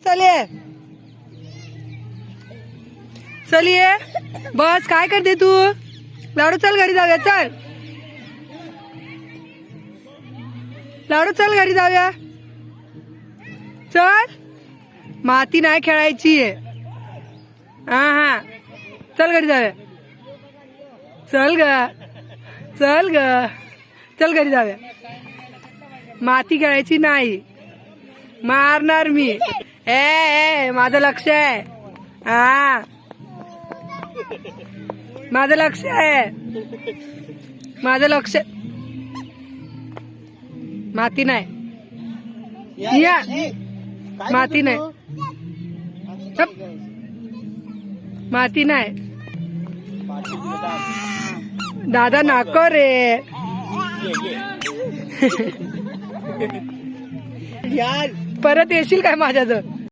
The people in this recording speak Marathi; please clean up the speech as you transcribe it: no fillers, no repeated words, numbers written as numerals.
चल ये चल ये बस काय करते तू लाडू चल घरी जाऊया चल लाडू चल घरी जाऊया चल माती नाही खेळायची आहे हा हा चल घरी जाऊया चल ग चल ग चल घरी जाऊया माती खेळायची नाही मारणार मी ए माझं लक्ष आहे हा माझं लक्ष आहे माझं लक्ष माती नाही या माती नाही चप. माती नाही दादा नको रे परत येशील काय माझ्याजवळ